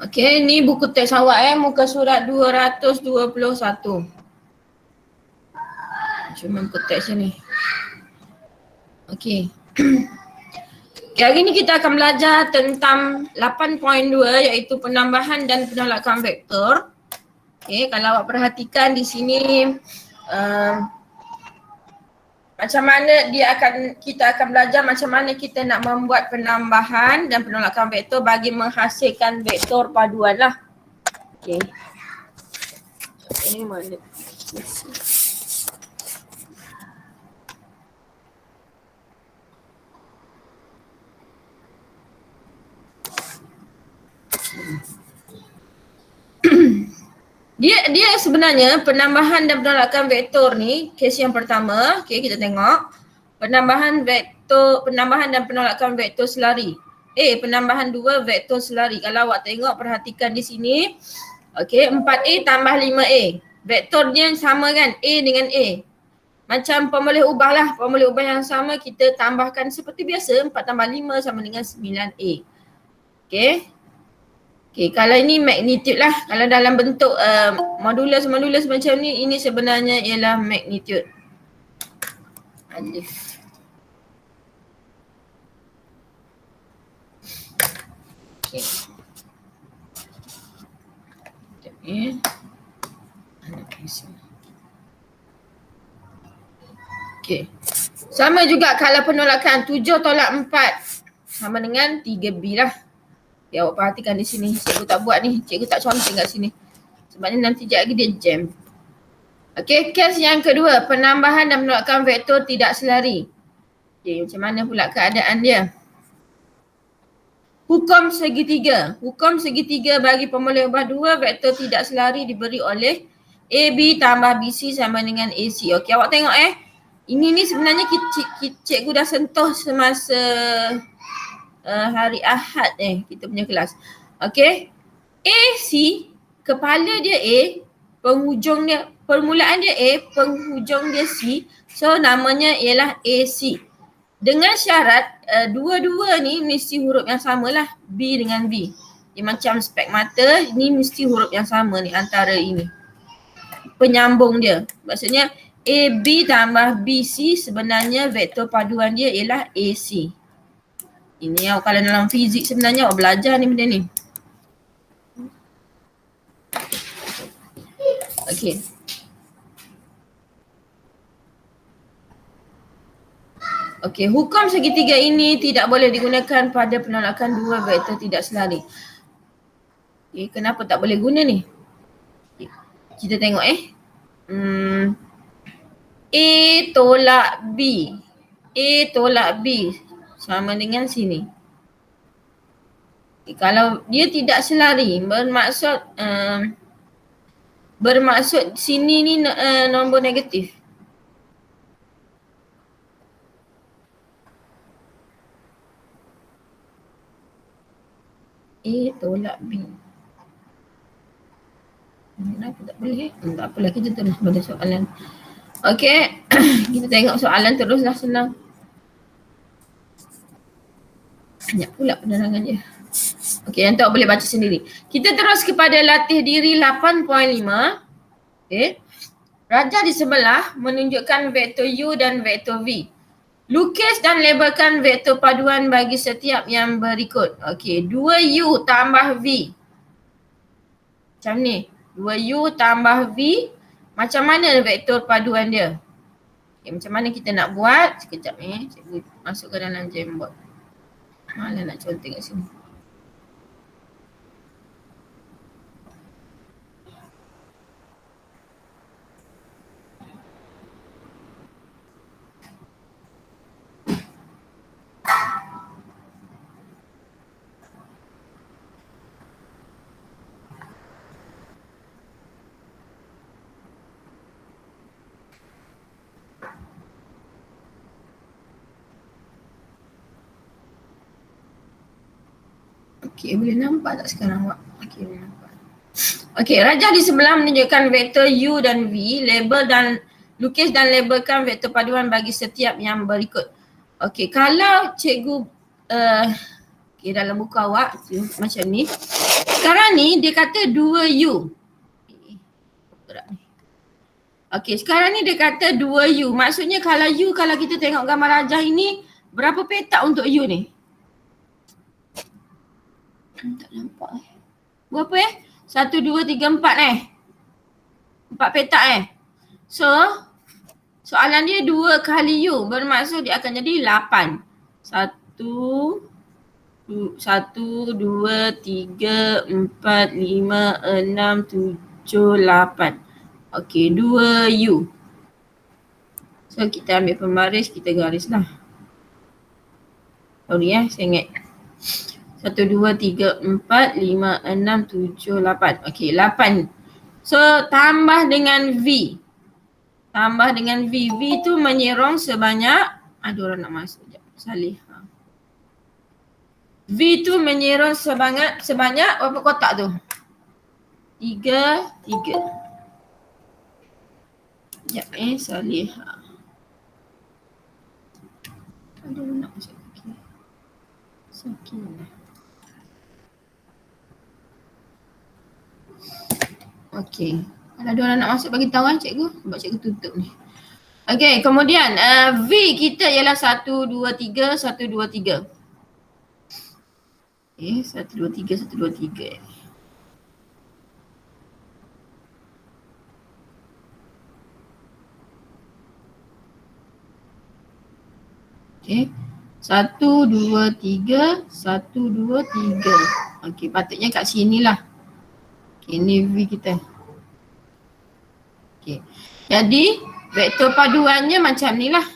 Okey, ni buku teks awak muka surat 221. Cuma buku teks ni. Okey. Okay, hari ni kita akan belajar tentang 8.2 iaitu penambahan dan penolakan vektor. Okey, kalau awak perhatikan di sini macam mana kita akan belajar macam mana kita nak membuat penambahan dan penolakan vektor bagi menghasilkan vektor paduan lah. Okey. Ini mana? Dia sebenarnya penambahan dan penolakan vektor ni, kes yang pertama, okey kita tengok. Penambahan dan penolakan vektor selari. Penambahan 2 vektor selari. Kalau awak tengok perhatikan di sini. Okey, 4A tambah 5A. Vektornya sama kan? A dengan A. Macam pemboleh ubah lah. Pemboleh ubah yang sama kita tambahkan seperti biasa. 4 tambah 5 sama dengan 9A. Okey. Okay, kalau ini magnitude lah. Kalau dalam bentuk modulus macam ni, ini sebenarnya ialah magnitude. Alif. Okay. Okay. Sama juga kalau penolakan 7 tolak 4 sama dengan 3B lah. Ya, awak perhatikan di sini. Cikgu tak buat ni. Cikgu tak conteng kat sini. Sebabnya nanti sekejap lagi dia jam. Okey, kes yang kedua. Penambahan dan penolakan vektor tidak selari. Okey, macam mana pula keadaan dia? Hukum segitiga. Hukum segitiga bagi pemboleh ubah 2 vektor tidak selari diberi oleh AB tambah BC sama dengan AC. Okey, awak tengok Ini ni sebenarnya cikgu dah sentuh semasa hari Ahad kita punya kelas. Okey. AC, kepala dia A, penghujung dia, permulaan dia A, penghujung dia C. So namanya ialah AC. Dengan syarat dua-dua ni mesti huruf yang sama lah. B dengan V. Dia macam spek mata, ni mesti huruf yang sama ni antara ini. Penyambung dia. Maksudnya AB tambah BC sebenarnya vektor paduan dia ialah AC. Ini kalau dalam fizik sebenarnya awak belajar ni benda ni. Okey. Okey, hukum segitiga ini tidak boleh digunakan pada penolakan 2 vektor tidak selari. Okey, kenapa tak boleh guna ni? Okay. Kita tengok A tolak B. A tolak B sama dengan sini. Kalau dia tidak selari, bermaksud sini ni nombor negatif. A tolak B. Kenapa tak boleh? Tak apalah, kita terus pada soalan. Okey, kita tengok soalan teruslah, senang. Banyak pula penerangan dia. Okey, yang tak boleh baca sendiri. Kita terus kepada latih diri 8.5. Okey. Raja di sebelah menunjukkan vektor U dan vektor V. Lukis dan labelkan vektor paduan bagi setiap yang berikut. Okey, 2U tambah V. Macam ni. 2U tambah V. Macam mana vektor paduan dia? Okay, macam mana kita nak buat? Sekejap cikgu masukkan dalam Jamboard. Malah nak conteng kat sini. Okey, boleh nampak tak sekarang awak? Okey, boleh nampak. Okey, raja di sebelah menunjukkan vektor U dan V, label dan lukis dan labelkan vektor paduan bagi setiap yang berikut. Okey, kalau cikgu Okay, dalam buku awak macam ni. Sekarang ni dia kata 2U. Okay, sekarang ni dia kata 2U. Maksudnya kalau U, kalau kita tengok gambar rajah ini, berapa petak untuk U ni? Tak nampak Berapa 1, 2, 3, 4 4 petak So, soalan dia 2 kali U. Bermaksud dia akan jadi 8. 1, 2, 3, 4, 5, 6, 7, 8. Okey, 2U. So kita ambil pembaris, kita garis lah. Sorry saya ingat. 1, 2, 3, 4, 5, 6, 7, 8. Okey, 8. So tambah dengan V. Tambah dengan V. V tu menyerong sebanyak, ada orang nak masuk sekejap. Salih. V tu menyerong sebanyak berapa kotak tu? 3, 3. Sekejap Salih. Ada orang nak masuk. Sakinah. Okey. Kalau ada orang nak masuk bagi tahu cikgu. Sebab cikgu tutup ni. Okey, kemudian V kita ialah 1, 2, 3, 1, 2, 3. Okey, 1, 2, 3, 1, 2, 3. Okey. 1, 2, 3, 1, 2, 3. Okey, patutnya kat sini lah. Okay, ini V kita. Okay. Jadi, vektor paduannya macam ni lah.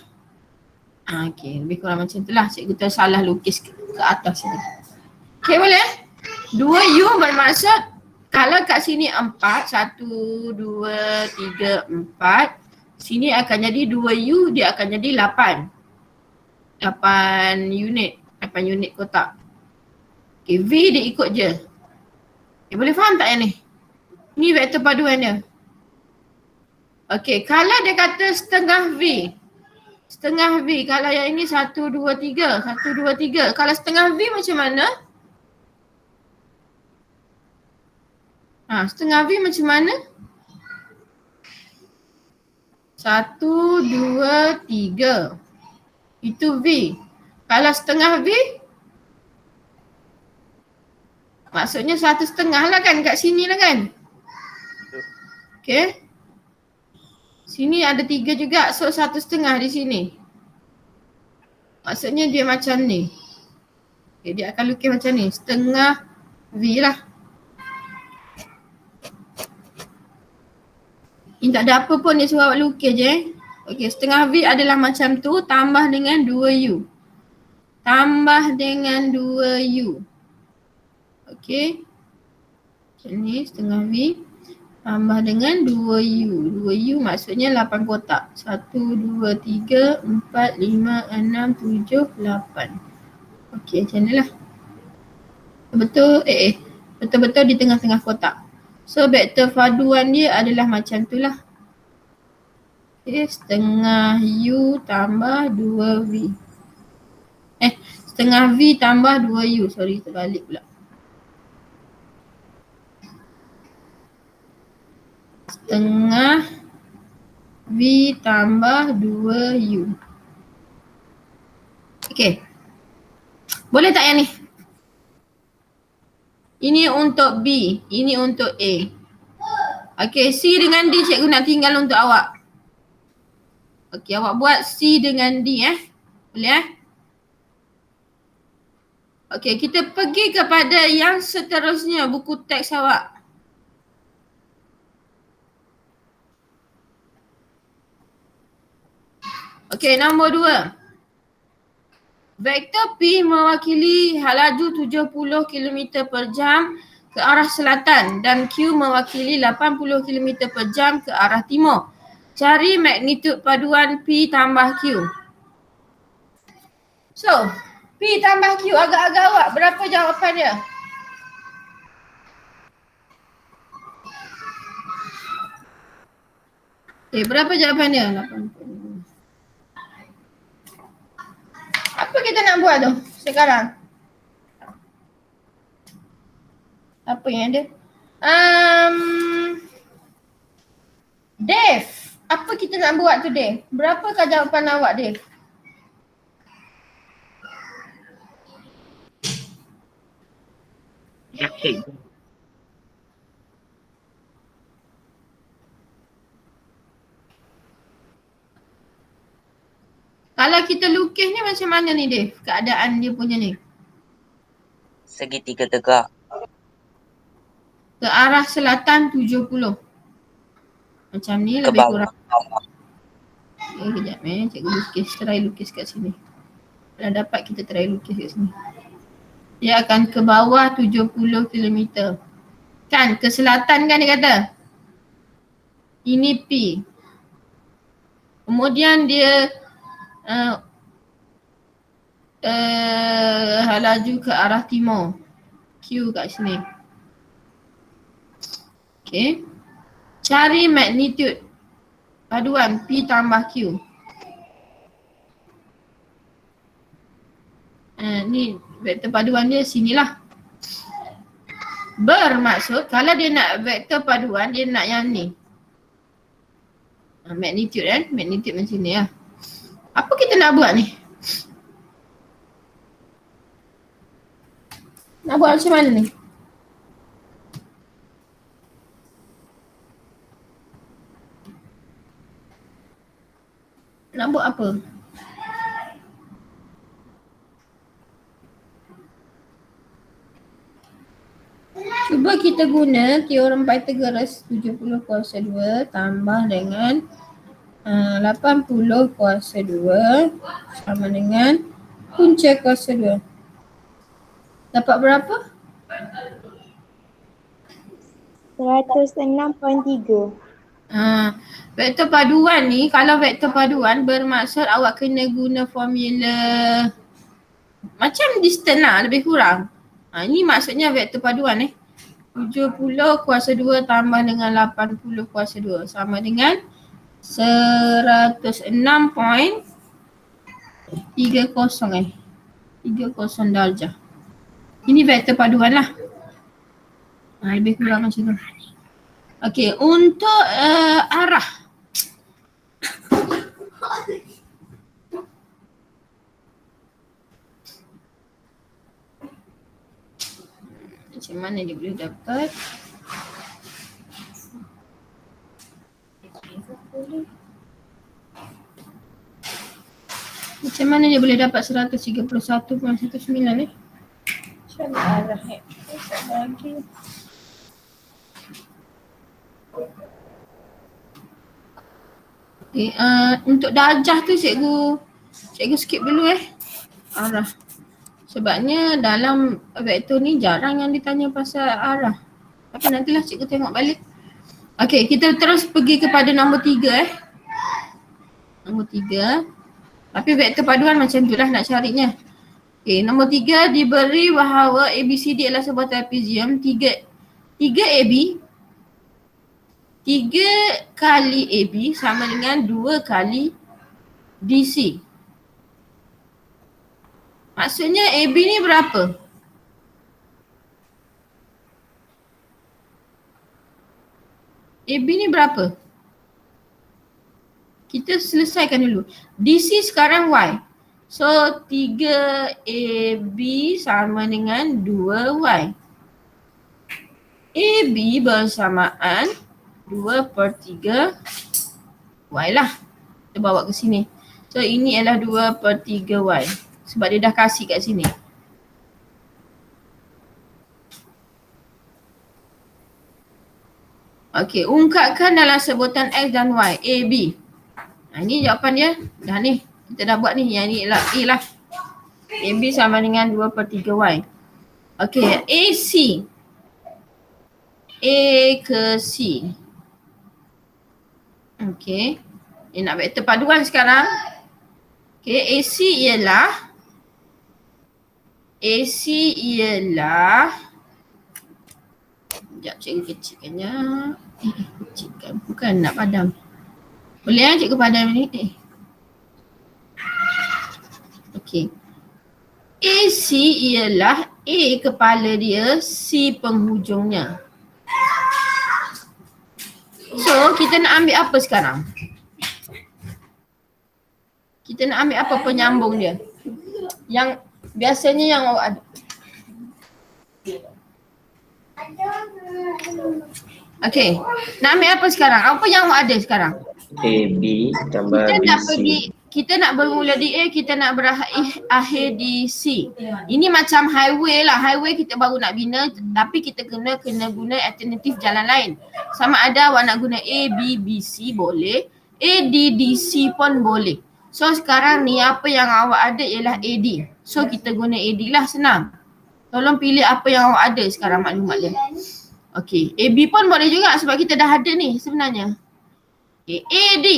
Okay, lebih kurang macam tu lah. Cikgu tersalah lukis ke atas ni. Okay, boleh? 2U bermaksud kalau kat sini 4, 1, 2, 3, 4. Sini akan jadi 2U, dia akan jadi 8. 8 unit. 8 unit kotak. Okay, V dia ikut je. Okay, boleh faham tak yang ni? Ni vektor paduan dia. Okey, kalau dia kata setengah V. Setengah V, kalau yang ini 1, 2, 3. 1, 2, 3. Kalau setengah V macam mana? Setengah V macam mana? 1, 2, 3. Itu V. Kalau setengah V, maksudnya 1/2 lah kan kat sini lah kan? Okey. Sini ada 3 juga, so 1/2 di sini. Maksudnya dia macam ni. Okay, dia akan lukis macam ni, setengah V lah. Ini tak ada apa pun, dia suruh awak lukis je Okey, setengah V adalah macam tu, tambah dengan 2U. Tambah dengan 2U. Okey. Macam ni, setengah V. Tambah dengan 2U. 2U maksudnya 8 kotak. 1, 2, 3, 4, 5, 6, 7, 8. Okey, macam ni lah. Betul, betul-betul di tengah-tengah kotak. So, vektor paduan dia adalah macam tu lah. Okay, setengah U tambah 2V. Setengah V tambah 2U. Sorry, terbalik pula. Setengah V tambah 2U. Okay. Boleh tak yang ni? Ini untuk B. Ini untuk A. Okay, C dengan D cikgu nak tinggal untuk awak. Okay, awak buat C dengan D Boleh Okay, kita pergi kepada yang seterusnya, buku teks awak. Okay, nombor 2. Vektor P mewakili laju 70 km per jam ke arah selatan dan Q mewakili 80 km per jam ke arah timur. Cari magnitud paduan P tambah Q. So, P tambah Q agak-agak awak, berapa jawapan dia? Berapa jawapan dia? 80. Apa kita nak buat tu sekarang? Apa yang ada? Dev, apa kita nak buat tu Dev? Berapakah jawapan awak Dev? Kalau kita lukis ni macam mana ni Dev? Keadaan dia punya ni. Segitiga tegak. Ke arah selatan 70. Macam ni Ke lebih bawah. kurang. Kejap cikgu lukis, try lukis kat sini. Kalau dapat kita try lukis kat sini. Dia akan ke bawah 70 km. Kan, ke selatan kan dia kata? Ini P. Kemudian dia laju ke arah timur. Q kat sini. Okay. Cari magnitude paduan P tambah Q. Ni vektor paduan dia sinilah. Bermaksud kalau dia nak vektor paduan, dia nak yang ni. Magnitude kan, magnitude macam ni lah. Apa kita nak buat ni? Nak buat macam mana ni? Nak buat apa? Cuba kita guna teorem Pythagoras 70 kuasa 2 tambah dengan 80 kuasa 2 sama dengan punca kuasa 2. Dapat berapa? 106.3. Vektor paduan ni, kalau vektor paduan bermaksud awak kena guna formula macam distance lah, lebih kurang. Ini maksudnya vektor paduan 70 kuasa 2 tambah dengan 80 kuasa 2 sama dengan 106.30 30 darjah. Ini vektor paduan lah. Lebih kurang macam tu. Okey, untuk arah. Macam mana dia boleh dapat? Macam mana dia boleh dapat 131.19 ni? Macam mana arah lagi? Okay, untuk darjah tu cikgu skip dulu arah. Sebabnya dalam vektor ni jarang yang ditanya pasal arah. Tapi nantilah cikgu tengok balik. Okay, kita terus pergi kepada nombor 3 Nombor 3. Tapi vektor paduan macam tu lah nak carinya. Okay, nombor 3 diberi bahawa ABCD adalah sebuah trapezium 3 AB 3 kali AB sama dengan 2 kali DC. Maksudnya AB ni berapa? AB ni berapa? Kita selesaikan dulu. DC sekarang Y. So 3AB sama dengan 2Y. AB bersamaan 2/3 Y lah. Kita bawa ke sini. So ini adalah 2/3 Y. Sebab dia dah kasih kat sini. Okey, ungkapkan dalam sebutan X dan Y, A, B. Ini jawapan dia. Dah ni. Kita dah buat ni. Yang ni adalah A lah. AB sama dengan 2/3 Y. Okey, AC. A ke C. Okey. Dia nak vektor paduan sekarang. Okey, AC ialah sekejap cikgu kecilkannya. Kecilkan. Bukan nak padam. Boleh cikgu padam ni? Okey. AC ialah A kepala dia, C penghujungnya. So kita nak ambil apa sekarang? Kita nak ambil apa penyambung dia? Yang biasanya yang awak ada. Okay, nak ambil apa sekarang? Apa yang awak ada sekarang? AB tambah Kita nak BC. pergi, kita nak bermula di A, kita nak berakhir di C. Ini macam highway lah, highway kita baru nak bina tapi kita kena guna alternatif jalan lain. Sama ada awak nak guna A, B, B, C boleh, A, D, D, C pun boleh. So sekarang ni apa yang awak ada ialah AD. So kita guna AD lah, senang. Tolong pilih apa yang awak ada sekarang maklumat dia. Okay, AB pun boleh juga sebab kita dah ada ni sebenarnya. Okay, AD.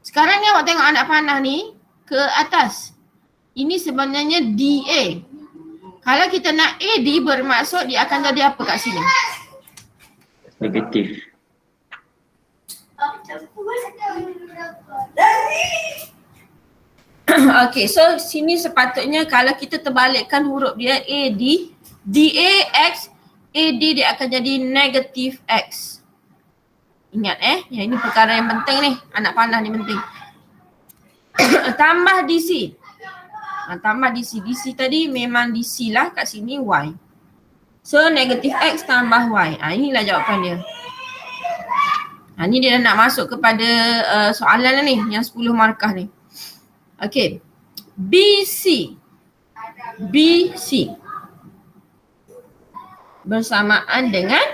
Sekarang ni awak tengok anak panah ni ke atas. Ini sebenarnya DA. Kalau kita nak AD bermaksud dia akan jadi apa kat sini? Negatif. Okay, so sini sepatutnya kalau kita terbalikkan huruf dia AD, DA X, AD dia akan jadi negatif X. Ingat yang ini perkara yang penting ni, anak panah ni penting. Tambah DC. Tambah DC. DC tadi memang DC lah, kat sini Y. So negatif X tambah Y. Inilah jawapan dia. Ni dia dah nak masuk kepada soalan ni, yang 10 markah ni. Okay. BC. BC. Bersamaan dengan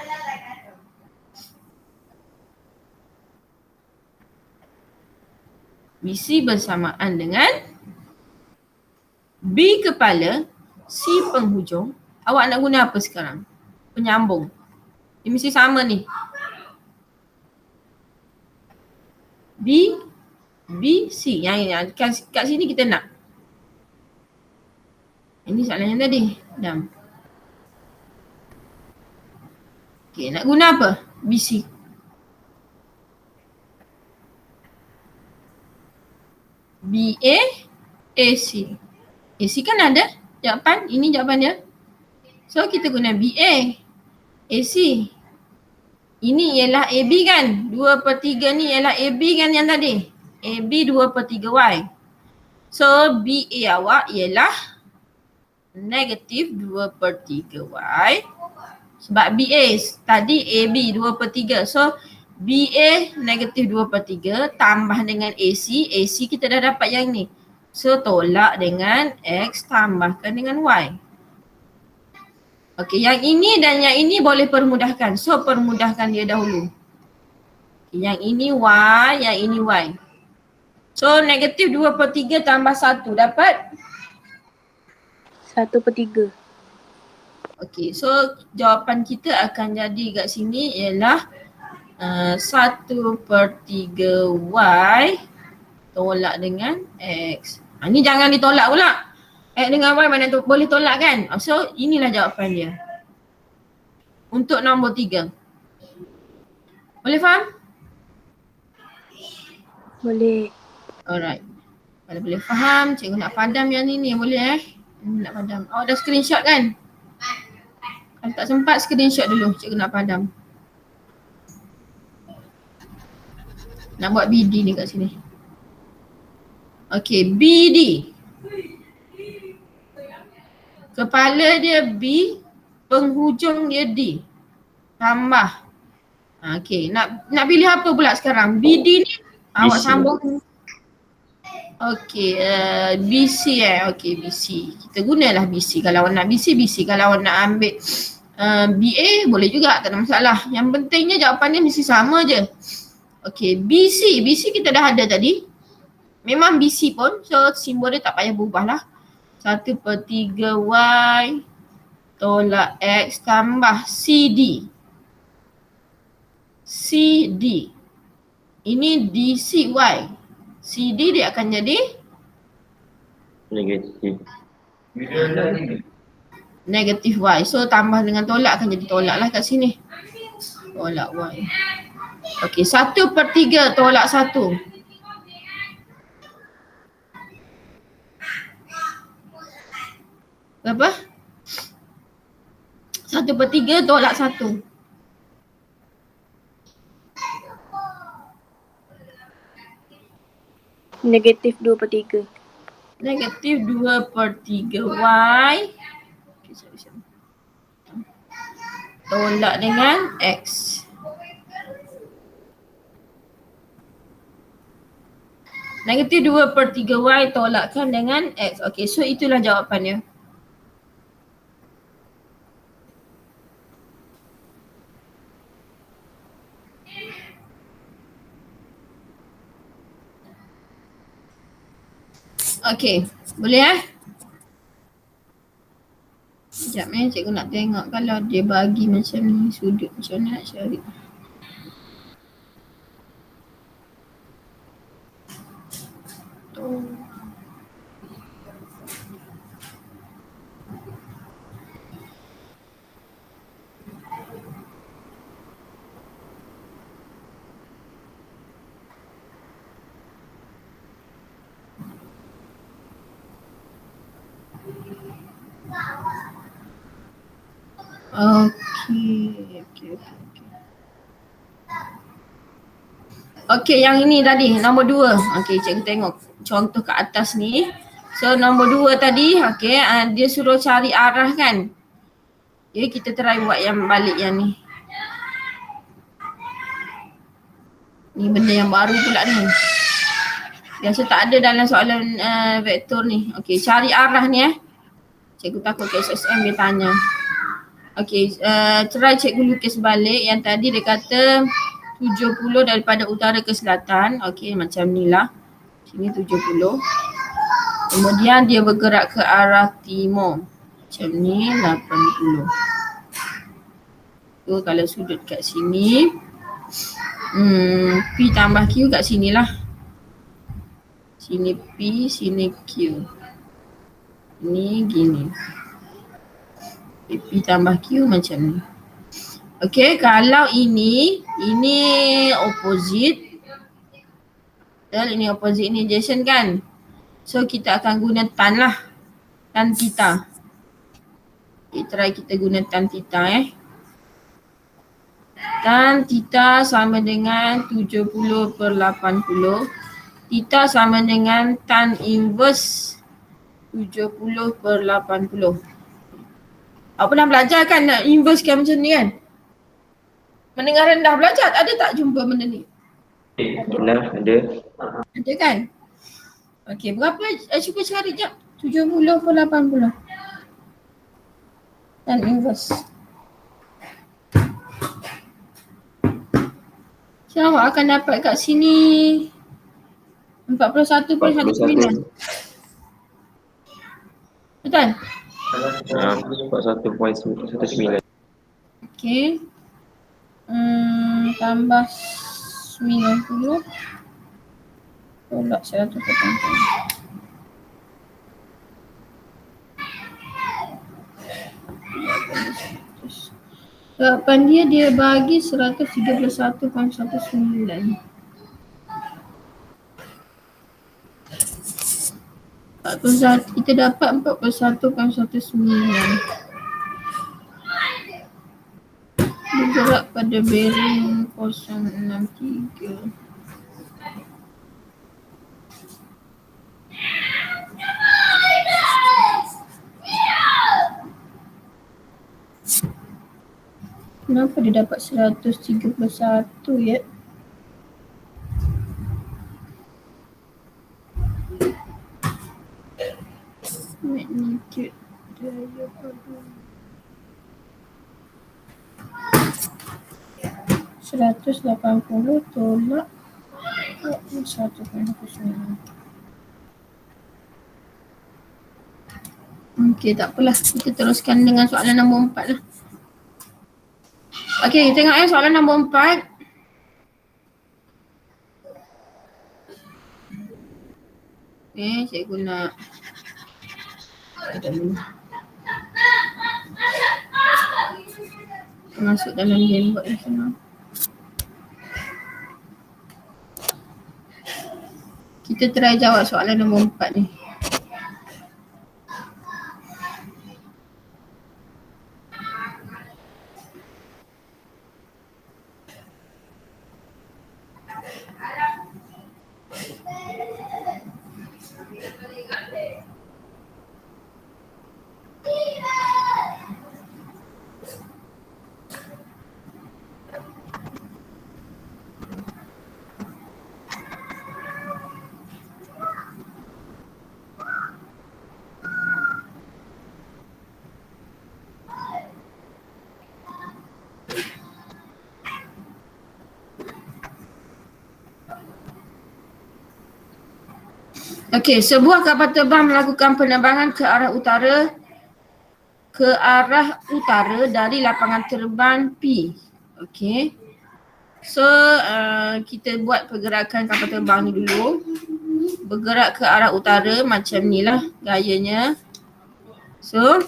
BC bersamaan dengan B kepala, C penghujung. Awak nak guna apa sekarang? Penyambung. Dia mesti sama ni. B, B, C. Yang kat sini kita nak. Ini soalan yang tadi. Dam. Okay, nak guna apa? BC. BA, AC. AC kan ada jawapan, ini jawapan dia. So kita guna BA, AC. Ini ialah AB kan, 2/3 ni ialah AB kan yang tadi. AB 2/3Y. So BA awak ialah negatif 2/3Y. Sebab BA tadi AB 2/3. So BA negatif 2/3 tambah dengan AC. AC kita dah dapat yang ni. So tolak dengan X tambahkan dengan Y. Okey, yang ini dan yang ini boleh permudahkan. So permudahkan dia dahulu. Yang ini Y, yang ini Y. So negatif 2/3 tambah 1 dapat? 1/3. Okey, so jawapan kita akan jadi kat sini ialah 1/3Y tolak dengan X. Ni jangan ditolak pula. X dengan Y mana tu boleh tolak kan? So inilah jawapan dia. Untuk nombor 3. Boleh faham? Boleh. Alright. Kalau boleh faham, cikgu nak padam yang ni boleh nak padam. Awak dah screenshot kan? Kalau tak sempat screenshot dulu, cikgu nak padam. Nak buat BD ni kat sini. Okay, BD. Kepala dia B, penghujung dia D. Tambah. Okay, nak pilih apa pula sekarang? BD ni awak sambung. Okay, BC Okay, BC. Kita gunalah BC. Kalau awak nak BC, BC. Kalau awak nak ambil BA, boleh juga, tak ada masalah. Yang pentingnya jawapannya mesti sama je. Okay, BC. BC kita dah ada tadi. Memang BC pun, so simbol dia tak payah berubah lah. 1/3Y tolak X tambah CD. CD. Ini DCY. CD dia akan jadi Negatif. negatif Y. So tambah dengan tolak akan jadi tolak lah kat sini. Tolak Y. Okey, 1/3 tolak 1. Berapa? 1/3 tolak 1. Negatif 2/3. Negatif 2/3 Y. Okay, sorry. Tolak dengan X. Negatif 2/3 Y tolakkan dengan X. Okay, so itulah jawapannya. Okay, boleh Sekejap cikgu nak tengok kalau dia bagi macam ni sudut macam mana nak cari. Okay. Okay, yang ini tadi nombor 2. Okay, cikgu tengok contoh kat atas ni. So nombor 2 tadi, okay, dia suruh cari arah kan. Okay, kita try buat yang balik yang ni. Ni benda yang baru pula ni. Biasa tak ada dalam soalan vektor ni. Okay, cari arah ni Cikgu takut KSSM dia tanya. Okay, try cikgu lukis balik. Yang tadi dia kata 70 daripada utara ke selatan. Okay, macam ni lah. Sini 70. Kemudian dia bergerak ke arah timur. Macam ni 80. So kalau sudut kat sini P tambah Q kat sini lah. Sini P, sini Q. Ni gini. P tambah Q macam ni. Okay, kalau ini opposite. Dan ini opposite, ini adjacent kan. So kita akan guna tan lah. Tan theta. Okay, try kita guna tan theta Tan theta sama dengan 70/80. Theta sama dengan tan inverse 70/80. Apa pernah belajar kan nak inverse kan macam ni kan? Menengah rendah belajar ada tak jumpa benda ni? Pernah ada. Ada kan? Okey, berapa? Cuba cari jap. 70/80. Tan inverse. So awak akan dapat kat sini 41.19. Betul? 41.19. Okey. Tambah 90. Tolak 180. Jawapan dia bagi 131.19. 41, kita dapat 41.19. Bergerak pada bearing 063. Kenapa dia dapat 131 ya? Magnitude daya pada 180 tolak 1.9. Okey, tak apalah. Kita teruskan dengan soalan nombor 4 lah. Okey, tengok soalan nombor 4. Cikgu nak masuk dalam gameboard yang senang. Kita try jawab soalan nombor 4 ni. Okey, sebuah kapal terbang melakukan penerbangan ke arah utara dari lapangan terbang P. Okey. So, kita buat pergerakan kapal terbang ni dulu. Bergerak ke arah utara macam ni lah gayanya. So,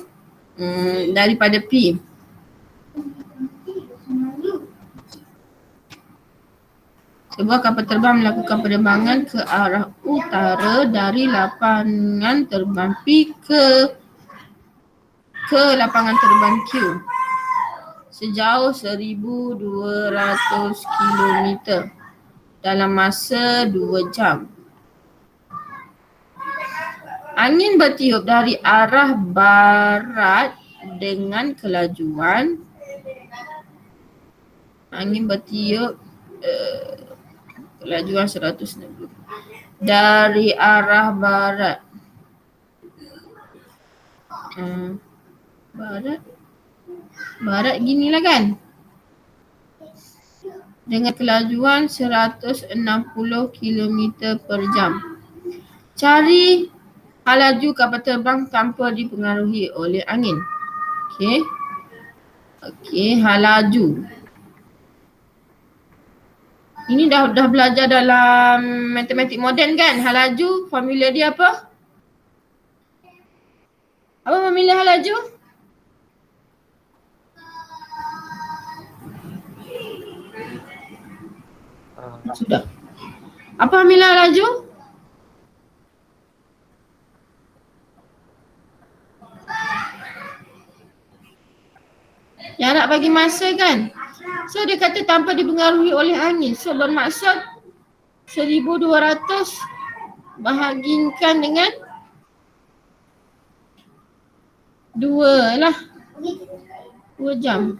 daripada P. Sebuah kapal terbang melakukan penerbangan ke arah utara dari lapangan terbang P ke lapangan terbang Q sejauh 1,200 km dalam masa 2 jam. Angin bertiup dari arah barat dengan kelajuan kelajuan 160 dari arah barat. Barat ginilah kan, dengan kelajuan 160 km per jam. Cari halaju kapal terbang tanpa dipengaruhi oleh angin. Okey, halaju. Ini dah belajar dalam matematik moden kan? Halaju, formula dia apa? Apa formula halaju? Sudah. Apa formula halaju? Jarak bagi masa kan? So dia kata tanpa dipengaruhi oleh angin. So bermaksud 1,200 bahagikan dengan 2 lah. 2 jam.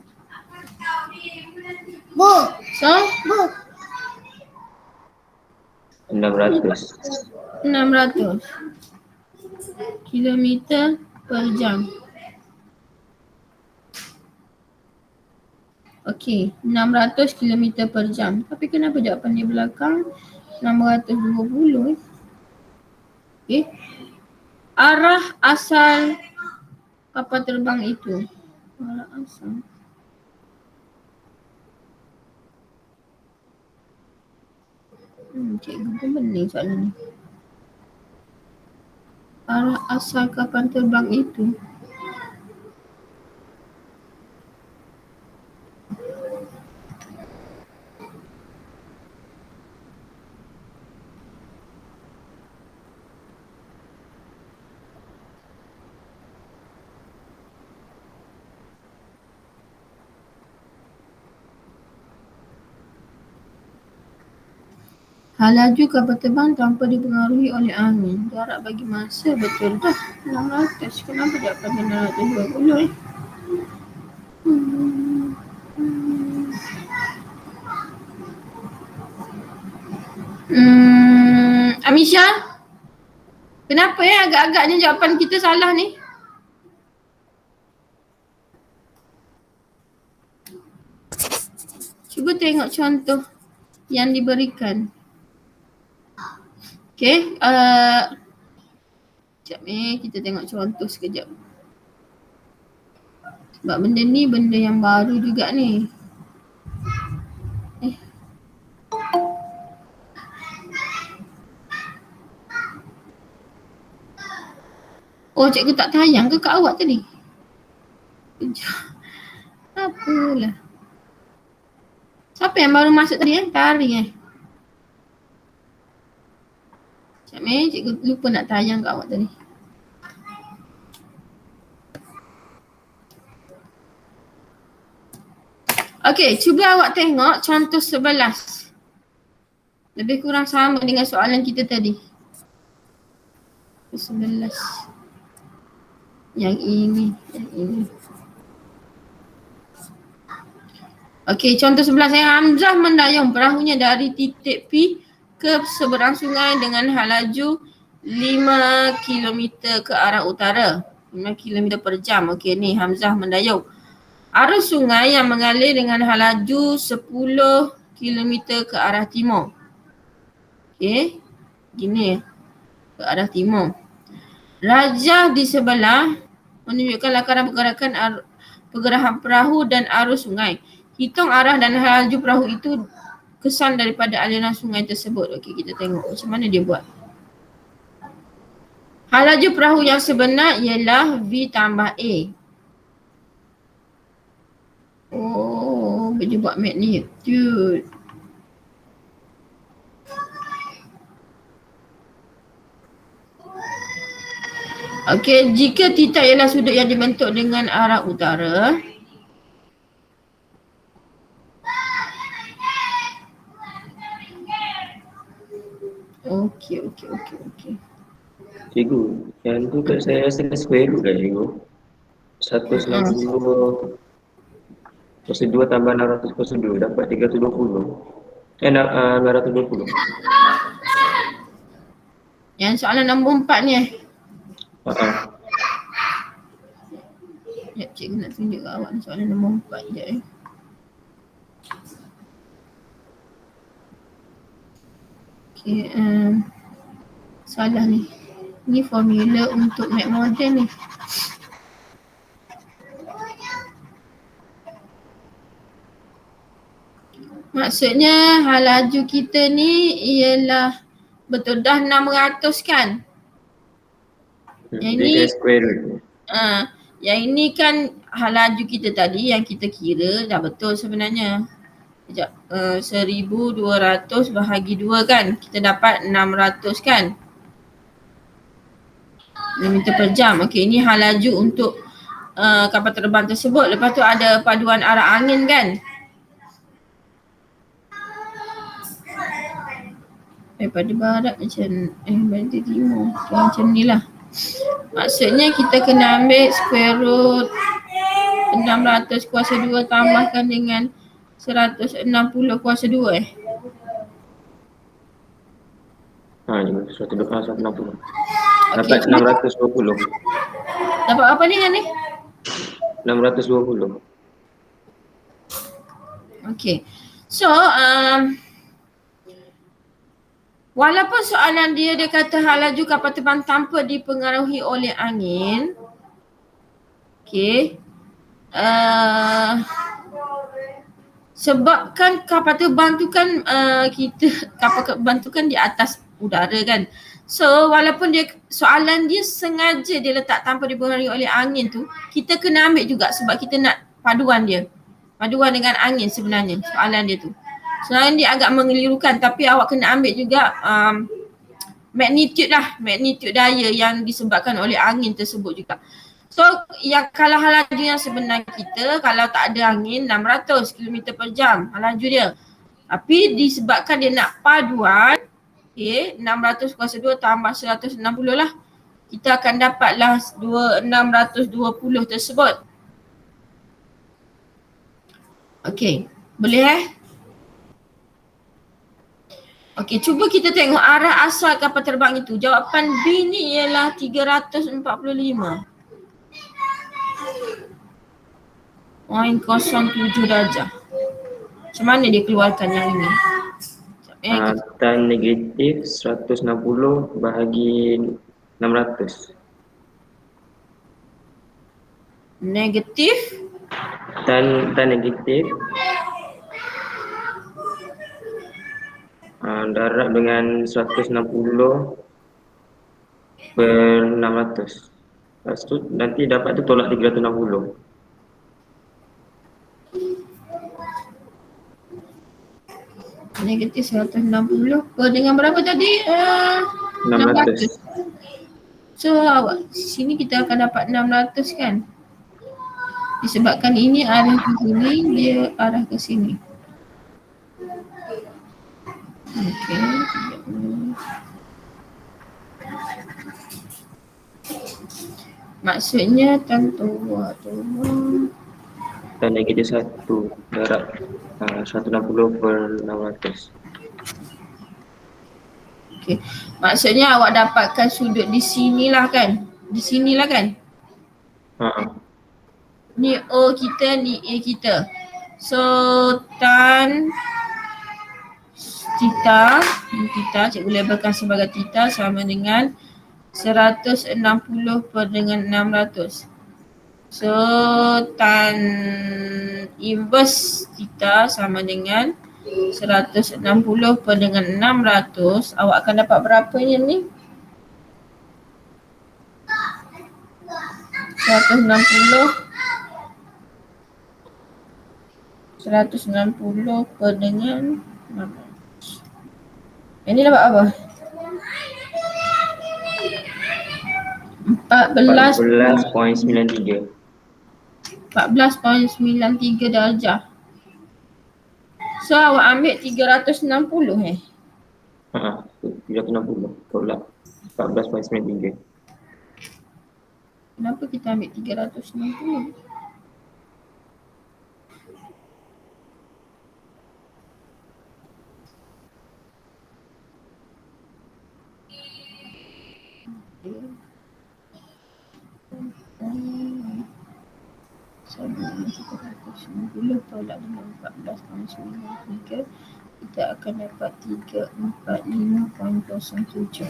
So 600 kilometer per jam. Okey, 600 km per jam. Tapi kenapa jawapan di belakang 620? Okey. Arah asal kapal terbang itu. Arah asal. Cikgu pun bening soalan ni. Arah asal kapal terbang itu. Halaju kapal terbang tanpa dipengaruhi oleh angin. Jarak bagi masa betul dah 600. Kenapa jawapan 620 Amisha? Kenapa agak-agaknya jawapan kita salah ni? Cuba tengok contoh yang diberikan. Okay, sekejap kita tengok contoh sekejap. Sebab benda ni benda yang baru juga ni. Oh, cikgu tak tayang ke kat awak tadi? Apalah. Siapa yang baru masuk tadi Tari cikgu lupa nak tayang kat awak tadi. Okey, cuba awak tengok contoh 11. Lebih kurang sama dengan soalan kita tadi. ke-11. Yang ini. Okey, contoh 11 saya, Hamzah mendayung perahunya dari titik P ke seberang sungai dengan laju 5 kilometer ke arah utara. 5 kilometer per jam. Okey, ni Hamzah mendayung. Arus sungai yang mengalir dengan laju 10 kilometer ke arah timur. Okey, gini ke arah timur. Rajah di sebelah menunjukkan lakaran pergerakan perahu dan arus sungai. Hitung arah dan laju perahu itu kesan daripada aliran sungai tersebut. Okey, kita tengok macam mana dia buat. Laju perahu yang sebenar ialah V tambah A. Oh, dia buat magnitude. Okey, jika titak ialah sudut yang dibentuk dengan arah utara, Okey. Cikgu, yang tu kat saya rasa square root kan cikgu? 160 kuasa 2 tambah 600 kuasa 2 dapat 320. 920. yang soalan nombor 4 ni Sekejap, cikgu nak tunjuk kat awak ni soalan nombor 4 je Okey, salah ni. Ni formula untuk map model ni. Maksudnya laju kita ni ialah betul dah 600 kan? Yang ni Dia square root. yang ini kan laju kita tadi yang kita kira dah betul sebenarnya. Sekejap, 1200 bahagi 2 kan? Kita dapat 600 kan? Kilometer per jam. Okey, ini laju untuk kapal terbang tersebut. Lepas tu ada paduan arah angin kan? Daripada barat macam daripada timur. Macam ni lah. Maksudnya kita kena ambil square root 600 kuasa 2 tambahkan dengan 160 kuasa 2 160. Dapat 620. Dapat apa ni dengan ni? 620. Okay. So, walaupun soalan dia kata laju kapal terbang tanpa dipengaruhi oleh angin. Okay. Sebabkan kapal terbang tu kan kapal terbang tu kan di atas udara kan. So walaupun soalan dia sengaja dia letak tanpa dipengaruhi oleh angin tu, kita kena ambil juga sebab kita nak paduan dia. Paduan dengan angin sebenarnya soalan dia tu. Soalan dia agak mengelirukan tapi awak kena ambil juga magnitude daya yang disebabkan oleh angin tersebut juga. So yang kalau laju yang sebenar kita kalau tak ada angin 600 km per jam laju dia. Tapi disebabkan dia nak paduan, okay, 600 kuasa 2 tambah 160 lah. Kita akan dapatlah 620 tersebut. Okay, boleh Okay, cuba kita tengok arah asal kapal terbang itu. Jawapan B ni ialah 345. 0.07 darjah. Macam mana dia keluarkan yang ini? Tan negatif 160 bahagi 600. Negatif? Tan negatif darab dengan 160 per 600. Lepas tu nanti dapat tu tolak 360. Negatif 160 per dengan berapa tadi? 600. So awak sini kita akan dapat 600 kan? Disebabkan ini arah ke sini, dia arah ke sini. Okay. Maksudnya tentu tu. Dan negatif 1 darab 160 per 600. Okey. Maksudnya awak dapatkan sudut di sinilah kan? Di sinilah kan? Ni O kita, ni A kita. So tan theta, ni theta, cikgu labelkan sebagai theta sama dengan 160 per dengan 600. So tan inverse theta sama dengan 160 per dengan 600. Awak akan dapat berapa ni? 160 per dengan 600. Ini dapat apa? 14.93. 14.93 darjah. So awak ambil 360 360 tolak 14.93. Kenapa kita ambil 360? Sama 360 tolak dengan 14.93, kita akan dapat 345.07.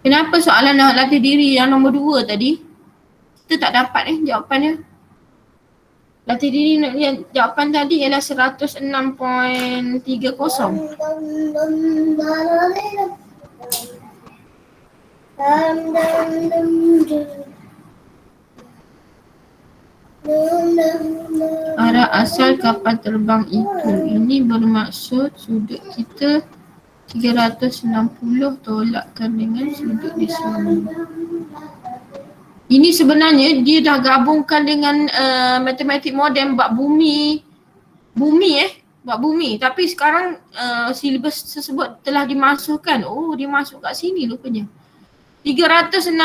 Kenapa soalan nak latih diri yang nombor 2 tadi? Kita tak dapat jawapannya. Latih diri nak lihat jawapan tadi ialah 106.30. Arah asal kapal terbang itu. Ini bermaksud sudut kita 360 tolakkan dengan sudut di sini. Ini sebenarnya dia dah gabungkan dengan matematik moden bab bumi. Bab bumi. Tapi sekarang silibus tersebut telah dimasukkan. Oh, dia masuk kat sini rupanya. 360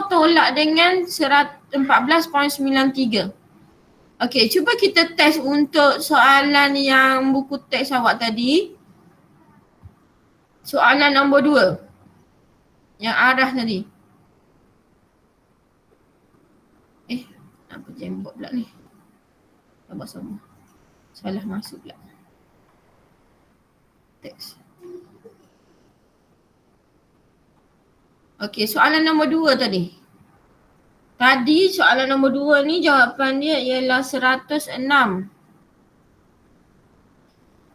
tolak dengan 14.93. Okey, cuba kita test untuk soalan yang buku teks awak tadi. Soalan nombor 2. Yang arah tadi. Apa jembok pula ni? Sama-sama. Salah masuk pula. Teks. Okey, soalan nombor 2 tadi. Tadi soalan nombor 2 ni jawapan dia ialah 106.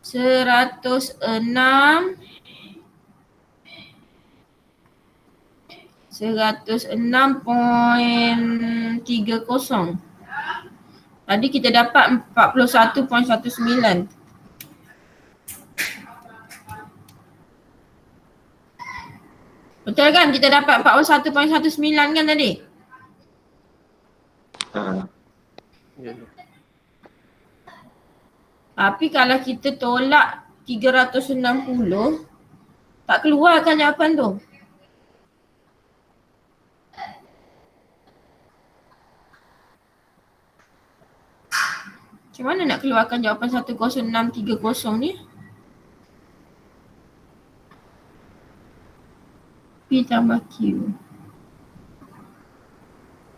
106.30. Tadi kita dapat 41.19. Betul kan? Kita dapat 41.19 kan tadi? Tapi kalau kita tolak 360, tak keluar kan jawapan tu? Macam mana nak keluarkan jawapan 10630 ni? P tambah Q.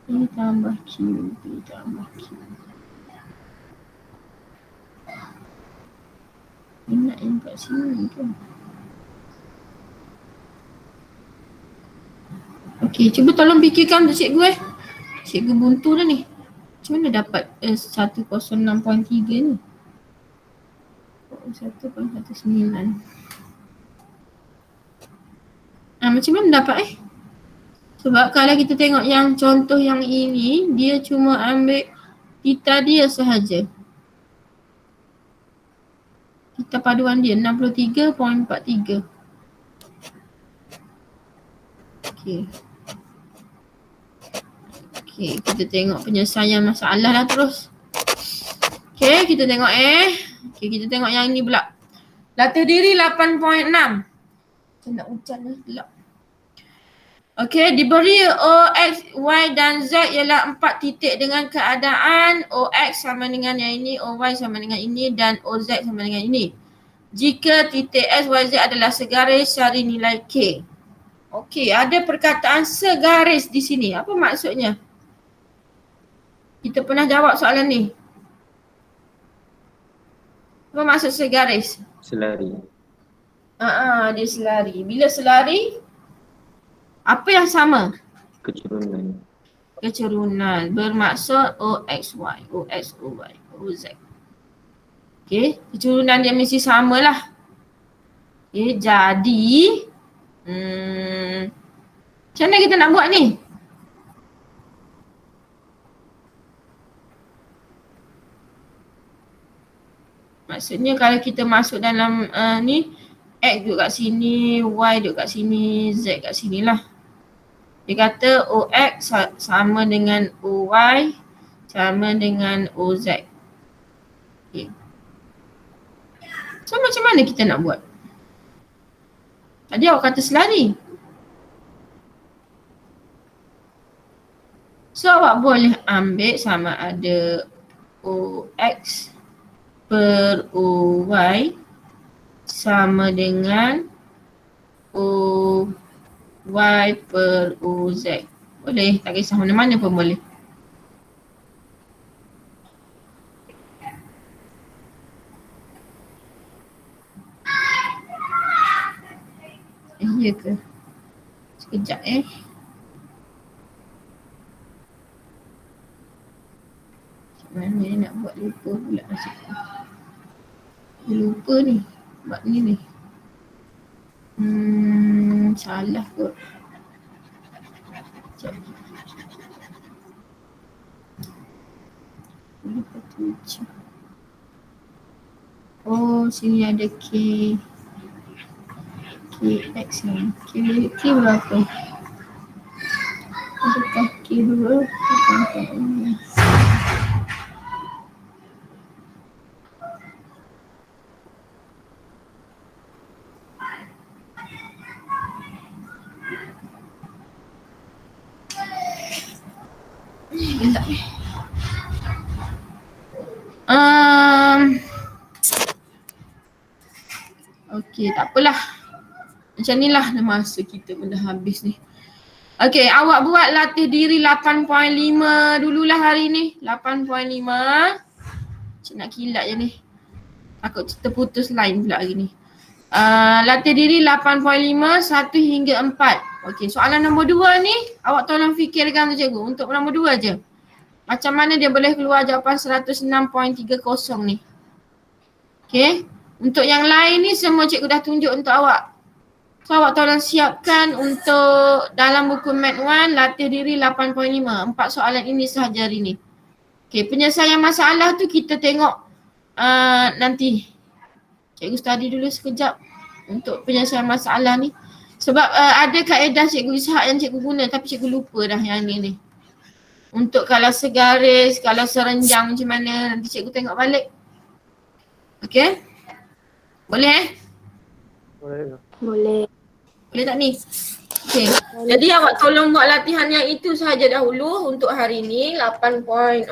P tambah Q. P tambah Q. Ni nak yang kat sini ke? Okey, cuba tolong fikirkan untuk cikgu Cikgu buntu dah ni. Macam mana dapat 106.3 ni? 1.19. Macam mana dapat Sebab kalau kita tengok yang contoh yang ini, dia cuma ambil theta dia sahaja. Kita paduan dia 63.43. Okey. Okey, kita tengok penyelesaian masalah lah terus. Okey, kita tengok Okey, kita tengok yang ni pula. Latih diri 8.6. Saya nak hujan lah, gelap. Okey, diberi OX, Y dan Z ialah 4 titik dengan keadaan OX sama dengan yang ini, OY sama dengan ini dan OZ sama dengan ini. Jika titik X, Y, Z adalah segaris, cari nilai K. Okey, ada perkataan segaris di sini. Apa maksudnya? Kita pernah jawab soalan ni. Apa maksud segaris? Selari. Dia selari. Bila selari, apa yang sama? Keturunan. Keturunan. Bermaksud OXY, OXOY, OZ. Okey, keturunan dia mesti samalah. Okey, jadi macam mana kita nak buat ni? Maksudnya kalau kita masuk dalam ni, X duduk kat sini, Y duduk kat sini, Z kat sini lah. Dia kata OX sama dengan OY sama dengan OZ. Okay. So macam mana kita nak buat? Tadi awak kata selari. So awak boleh ambil sama ada OX per OY sama dengan OY per OZ. Boleh, tak kisah mana-mana pun boleh. Ya ke? Sekejap Macam mana nak buat lupa pula macam tu. Lupa ni. Buat ni. Salah kot. Sekejap. Lupa tujuh. Oh, sini ada K. KX ni. K berapa? Adakah K dua? Bentar. Okey, tak apalah. Macam ni lah masa kita pun dah habis ni. Okey, awak buat latih diri 8.5 dululah hari ni. 8.5. Cik nak kilat je ni. Takut terputus line pula hari ni. Latih diri 8.5, 1 hingga 4. Okey, soalan nombor 2 ni awak tolong fikirkan tu cikgu. Untuk nombor 2 je. Macam mana dia boleh keluar jawapan 106.30 ni. Okey. Untuk yang lain ni semua cikgu dah tunjuk untuk awak. So awak tolong siapkan untuk dalam buku Mat 1 latih diri 8.5. 4 soalan ini sahaja hari ni. Okey, penyelesaian masalah tu kita tengok nanti. Cikgu study dulu sekejap untuk penyelesaian masalah ni. Sebab ada kaedah cikgu Ishak yang cikgu guna tapi cikgu lupa dah yang ni. Untuk kalau segaris, kalau serenjang macam mana nanti cikgu tengok balik. Okey? Boleh Boleh. Boleh tak ni? Okey. Jadi awak tolong buat latihan yang itu sahaja dahulu untuk hari ni 8.4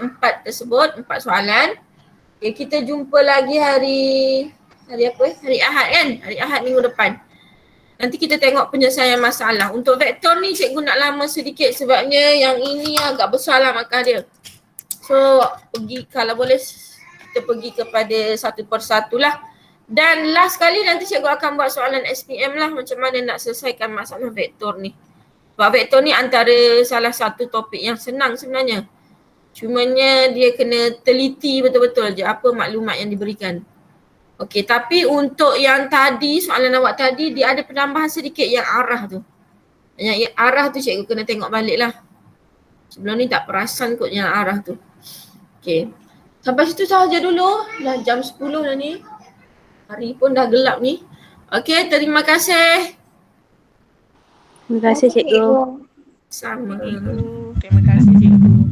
tersebut, 4 soalan. Okey, kita jumpa lagi hari apa? Hari Ahad kan? Hari Ahad minggu depan. Nanti kita tengok penyelesaian masalah. Untuk vektor ni cikgu nak lama sedikit sebabnya yang ini agak besar lah markah dia. So pergi kalau boleh kita pergi kepada satu persatu lah. Dan last kali nanti cikgu akan buat soalan SPM lah macam mana nak selesaikan masalah vektor ni. Sebab vektor ni antara salah satu topik yang senang sebenarnya. Cumanya dia kena teliti betul-betul je apa maklumat yang diberikan. Okey, tapi untuk yang tadi, soalan awak tadi dia ada penambahan sedikit yang arah tu. Yang arah tu cikgu kena tengok balik lah. Sebelum ni tak perasan kot yang arah tu. Okey. Sampai situ sahaja dulu. Dah jam 10 dah ni. Hari pun dah gelap ni. Okey, terima kasih. Terima kasih cikgu. Sama. Terima kasih cikgu.